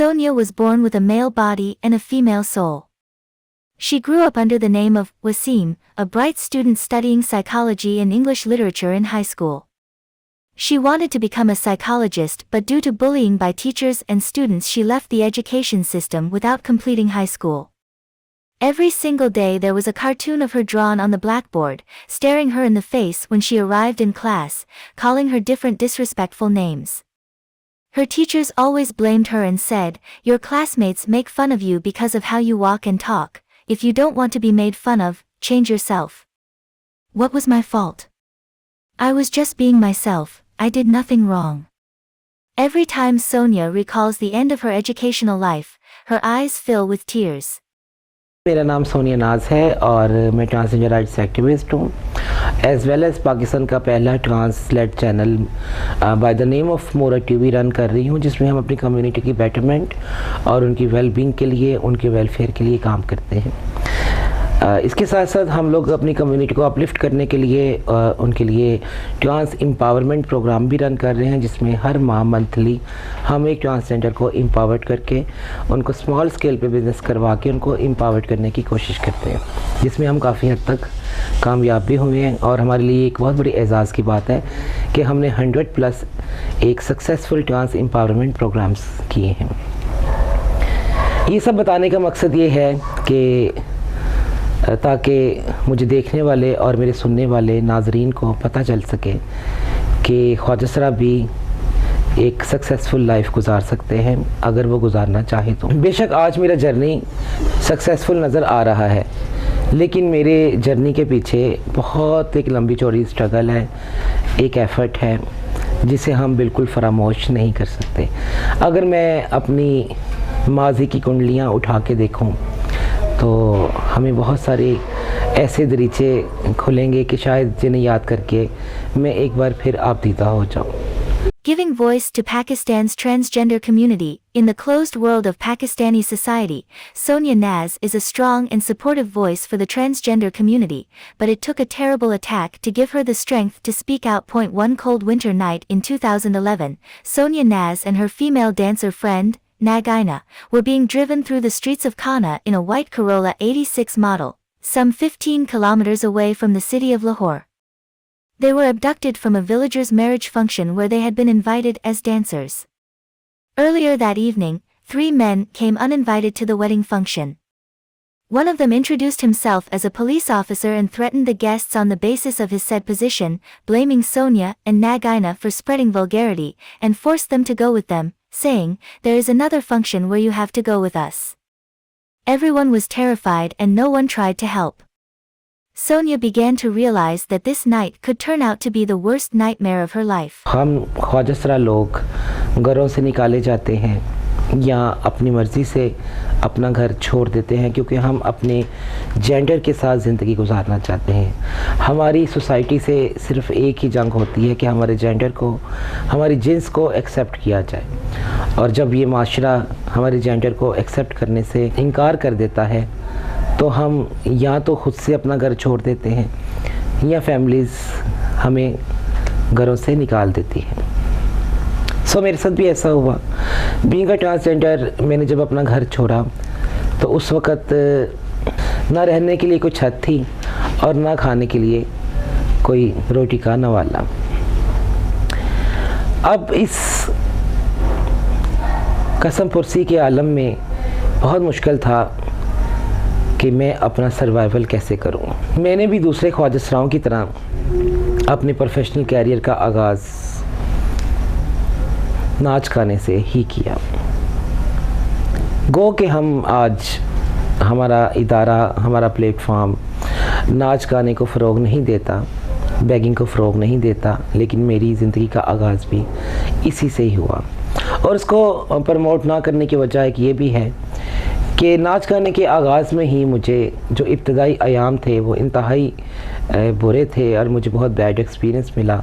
Sonia was born with a male body and a female soul. She grew up under the name of Wasim, a bright student studying psychology and English literature in high school. She wanted to become a psychologist, but due to bullying by teachers and students she left the education system without completing high school. Every single day there was a cartoon of her drawn on the blackboard, staring her in the face when she arrived in class, calling her different disrespectful names. Her teachers always blamed her and said, "Your classmates make fun of you because of how you walk and talk. If you don't want to be made fun of, change yourself." What was my fault? I was just being myself, I did nothing wrong. Every time Sonia recalls the end of her educational life, her eyes fill with tears. मेरा नाम सोनिया नाज है और मैं transgender rights activist हूँ, as well as Pakistan का पहला translate channel by the name of मोरा टीवी रन कर रही हूँ, जिसमें हम अपनी कम्युनिटी की बेटरमेंट और उनकी वेलबींग के लिए, उनके वेलफेयर के लिए काम करते हैं। इसके साथ साथ हम लोग अपनी कम्युनिटी को अपलिफ्ट करने के लिए उनके लिए ट्रांस एम्पावरमेंट प्रोग्राम भी रन कर रहे हैं, जिसमें हर माह मंथली हम एक ट्रांसजेंडर को एम्पावर्ड करके उनको स्मॉल स्केल पे बिज़नेस करवा के उनको एम्पावर्ड करने की कोशिश करते हैं, जिसमें हम काफ़ी हद तक कामयाब भी हुए हैं। और हमारे लिए एक बहुत बड़ी एजाज़ की बात है कि हमने 100+ एक सक्सेसफुल ट्रांस एम्पावरमेंट प्रोग्राम्स किए हैं। ये सब बताने का मकसद ये है कि ताकि मुझे देखने वाले और मेरे सुनने वाले नाजरीन को पता चल सके कि ख्वाजा भी एक सक्सेसफुल लाइफ गुजार सकते हैं अगर वो गुजारना चाहे तो। बेशक आज मेरा जर्नी सक्सेसफुल नज़र आ रहा है, लेकिन मेरे जर्नी के पीछे बहुत एक लंबी चौड़ी स्ट्रगल है, एक एफ़र्ट है जिसे हम बिल्कुल फरामोश नहीं कर सकते। अगर मैं अपनी माजी की कुंडलियाँ उठा के देखूँ तो हमें बहुत सारे ऐसे दरीचे खुलेंगे कि शायद जिन्हें याद करके मैं एक बार फिर आपदीदा हो जाऊं। Giving voice to Pakistan's transgender community, in the closed world of Pakistani society, Sonia Naz is a strong and supportive voice for the transgender community, but it took a terrible attack to give her the strength to speak out. One cold winter night in 2011, Sonia Naz and her female dancer friend, Nagina, were being driven through the streets of Kana in a white Corolla 86 model, some 15 kilometers away from the city of Lahore. They were abducted from a villager's marriage function where they had been invited as dancers. Earlier that evening, 3 men came uninvited to the wedding function. One of them introduced himself as a police officer and threatened the guests on the basis of his said position, blaming Sonia and Nagina for spreading vulgarity, and forced them to go with them, saying, "There is another function where you have to go with us." Everyone was terrified and no one tried to help. Sonia began to realize that this night could turn out to be the worst nightmare of her life. हम ख्वाजा लोग घरों से निकाले जाते हैं या अपनी मर्ज़ी से अपना घर छोड़ देते हैं क्योंकि हम अपने जेंडर के साथ ज़िंदगी गुजारना चाहते हैं। हमारी सोसाइटी से सिर्फ़ एक ही जंग होती है कि हमारे जेंडर को, हमारी जिन्स को एक्सेप्ट किया जाए, और जब ये माशरा हमारे जेंडर को एक्सेप्ट करने से इनकार कर देता है तो हम या तो ख़ुद से अपना घर छोड़ देते हैं या फैमिलीज़ हमें घरों से निकाल देती हैं। सो मेरे साथ भी ऐसा हुआ। बीइंग अ ट्रांसजेंडर, मैंने जब अपना घर छोड़ा तो उस वक़्त ना रहने के लिए कोई छत थी और ना खाने के लिए कोई रोटी का नवाला। अब इस कसम पुरसी के आलम में बहुत मुश्किल था कि मैं अपना सर्वाइवल कैसे करूं। मैंने भी दूसरे ख्वाजा की तरह अपने प्रोफेशनल कैरियर का आगाज़ नाच गाने से ही किया। गो कि हम आज, हमारा इदारा, हमारा प्लेटफॉर्म नाच गाने को फ़रोग नहीं देता, बैगिंग को फ़रोग नहीं देता, लेकिन मेरी ज़िंदगी का आगाज़ भी इसी से ही हुआ। और इसको प्रमोट ना करने की वजह एक ये भी है कि नाच गाने के आगाज़ में ही मुझे जो इब्तदाई अयाम थे वो इंतहाई बुरे थे और मुझे बहुत बैड एक्सपीरियंस मिला।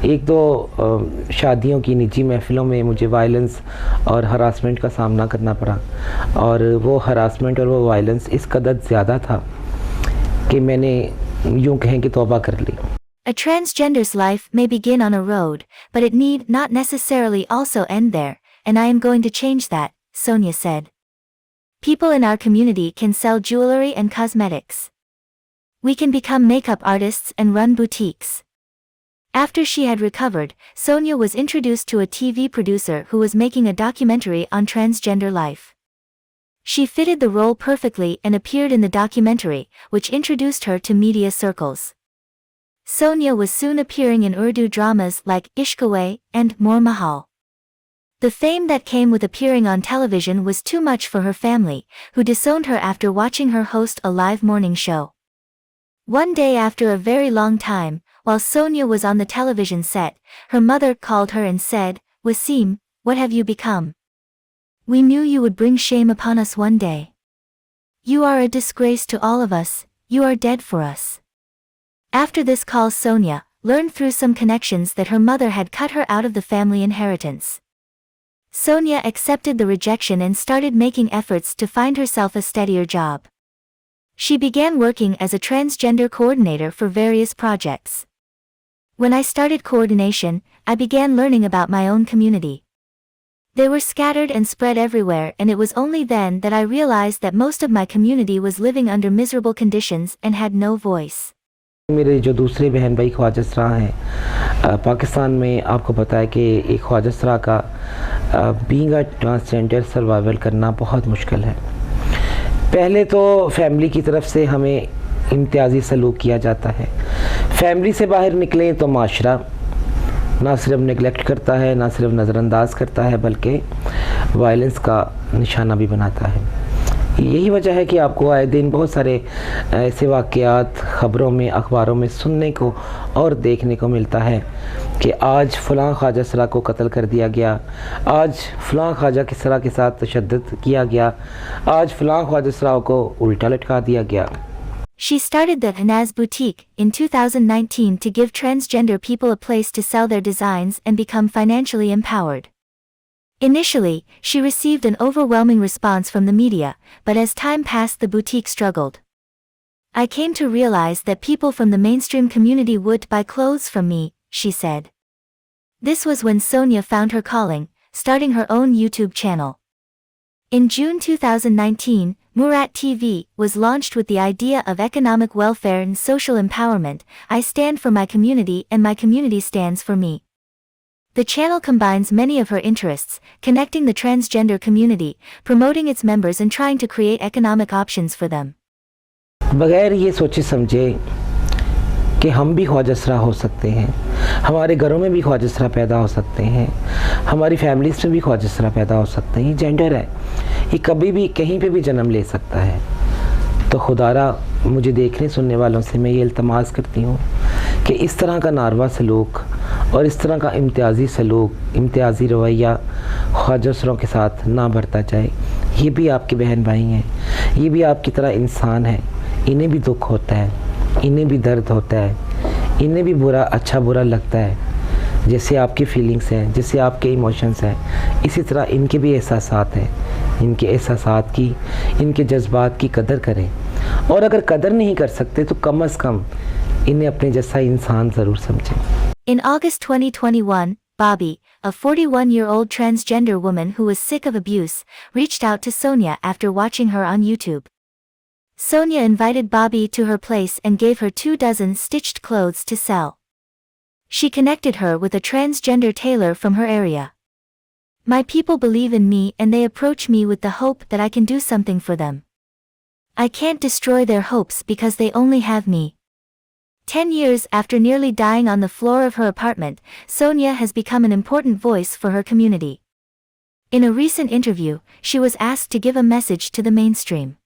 एक दो शादियों की निजी महफ़िलों में मुझे वायलेंस और हरासमेंट का सामना करना पड़ा, और वो हरासमेंट और वो वायलेंस इस कदर ज़्यादा था कि मैंने यूँ कहें कि तौबा कर ली। A transgender's life may begin on a road, but it need not necessarily also end there, and I am going to change that, Sonia said. People in our community can sell jewelry and cosmetics. We can become makeup artists and run boutiques. After she had recovered, Sonia was introduced to a TV producer who was making a documentary on transgender life. She fitted the role perfectly and appeared in the documentary, which introduced her to media circles. Sonia was soon appearing in Urdu dramas like Ishq and More Mahal. The fame that came with appearing on television was too much for her family, who disowned her after watching her host a live morning show. One day after a very long time, while Sonia was on the television set, her mother called her and said, "Wasim, what have you become? We knew you would bring shame upon us one day. You are a disgrace to all of us, you are dead for us." After this call, Sonia learned through some connections that her mother had cut her out of the family inheritance. Sonia accepted the rejection and started making efforts to find herself a steadier job. She began working as a transgender coordinator for various projects. When I started coordination, I began learning about my own community. They were scattered and spread everywhere, and it was only then that I realized that most of my community was living under miserable conditions and had no voice. मेरे जो दूसरे बहन भाई ख्वाजसरा हैं पाकिस्तान में, आपको पता है कि एक ख्वाजसरा का बीइंग अ ट्रांसजेंडर सर्वाइवल करना बहुत मुश्किल है। पहले तो फैमिली की तरफ से हमें इम्तियाजी सलूक किया जाता है। फैमिली से बाहर निकलें तो माशरा ना सिर्फ नेगलेक्ट करता है, ना सिर्फ नज़रअंदाज करता है, बल्कि वायलेंस का निशाना भी बनाता है। यही वजह है कि आपको आए दिन बहुत सारे ऐसे वाक़यात ख़बरों में, अखबारों में सुनने को और देखने को मिलता है कि आज फ़लाँ ख्वाजसरा को कत्ल कर दिया गया, आज फ़लाँ ख्वाजा किसरा के साथ तशद्दुद किया गया, आज फ़लाँ ख्वाजसरा को उल्टा लटका दिया गया। She started the Naz boutique in 2019 to give transgender people a place to sell their designs and become financially empowered. Initially, she received an overwhelming response from the media, but as time passed the boutique struggled. I came to realize that people from the mainstream community would buy clothes from me, she said. This was when Sonia found her calling, starting her own YouTube channel. In June 2019, Murat TV was launched with the idea of economic welfare and social empowerment. I stand for my community and my community stands for me. The channel combines many of her interests, connecting the transgender community, promoting its members and trying to create economic options for them. बगैर ये सोचे समझे कि हम भी ख्वाजसरा हो सकते हैं, हमारे घरों में भी ख्वाजसरा पैदा हो सकते हैं, हमारी फैमिलीज में भी ख्वाजसरा पैदा हो सकते हैं। ये जेंडर है, ये कभी भी कहीं पे भी जन्म ले सकता है। तो खुदारा मुझे देखने सुनने वालों से मैं ये इल्तमास करती हूँ कि इस तरह का नारवा सलूक और इस तरह का इम्तियाजी सलूक, इम्तियाजी रवैया ख्वाजसरों के साथ ना बरता जाए। ये भी आपके बहन भाई हैं, ये भी आपकी तरह इंसान हैं, इन्हें भी दुख होता है, इन्हें भी दर्द होता है, इन्हें भी बुरा अच्छा बुरा लगता है। जैसे आपकी फीलिंग्स हैं, जैसे आपके इमोशंस हैं, इसी तरह इनके भी एहसासात हैं। इनके एहसासात की, इनके जज्बात की कदर करें, और अगर कदर नहीं कर सकते तो कम से कम इन्हें अपने जैसा इंसान ज़रूर समझें। In August 2021, Bobby, a 41-year-old transgender woman who was sick of abuse, reached out to Sonia after watching her on YouTube. Sonia invited Bobby to her place and gave her 24 stitched clothes to sell. She connected her with a transgender tailor from her area. My people believe in me and they approach me with the hope that I can do something for them. I can't destroy their hopes because they only have me. 10 years after nearly dying on the floor of her apartment, Sonia has become an important voice for her community. In a recent interview, she was asked to give a message to the mainstream.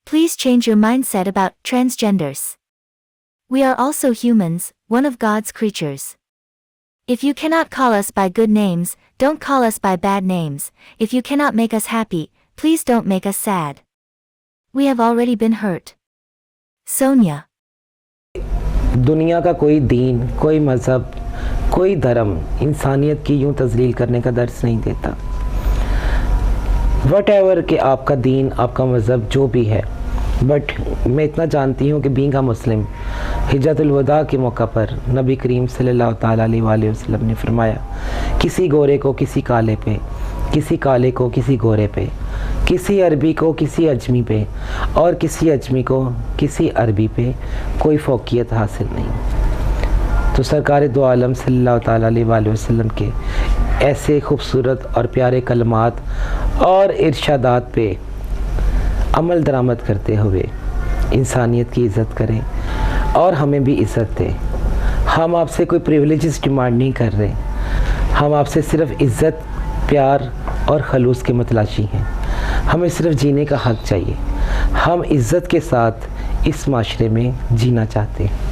Please change your mindset about transgenders. We are also humans, one of God's creatures. If you cannot call us by good names, don't call us by bad names. If you cannot make us happy, please don't make us sad. We have already been hurt. Sonia. दुनिया का कोई दीन, कोई मज़हब, कोई धर्म इंसानियत की यूं तज़लील करने का दर्स नहीं देता। वट एवर कि आपका दीन, आपका मज़हब जो भी है, बट मैं इतना जानती हूँ कि बीइंग अ मुस्लिम, हिज्जतुल वदा के मौका पर नबी करीम सल्लल्लाहु ताला अलैहि वसल्लम ने फरमाया, किसी गोरे को किसी काले पे, किसी काले को किसी गोरे पे, किसी अरबी को किसी अजमी पे और किसी अजमी को किसी अरबी पे कोई फ़ौक़ियत हासिल नहीं। तो सरकार दो आलम सल्लल्लाहु ताला अलैहि वसल्लम के ऐसे खूबसूरत और प्यारे कलमात और इरशादात पे अमल दरामद करते हुए इंसानियत की इज़्ज़त करें और हमें भी इज़्ज़त दें। हम आपसे कोई प्रिविलेजेस डिमांड नहीं कर रहे, हम आपसे सिर्फ़ इज़्ज़त, प्यार और खलूस के मतलाशी हैं। हमें सिर्फ़ जीने का हक़ चाहिए। हम इज़्ज़त के साथ इस माशरे में जीना चाहते हैं।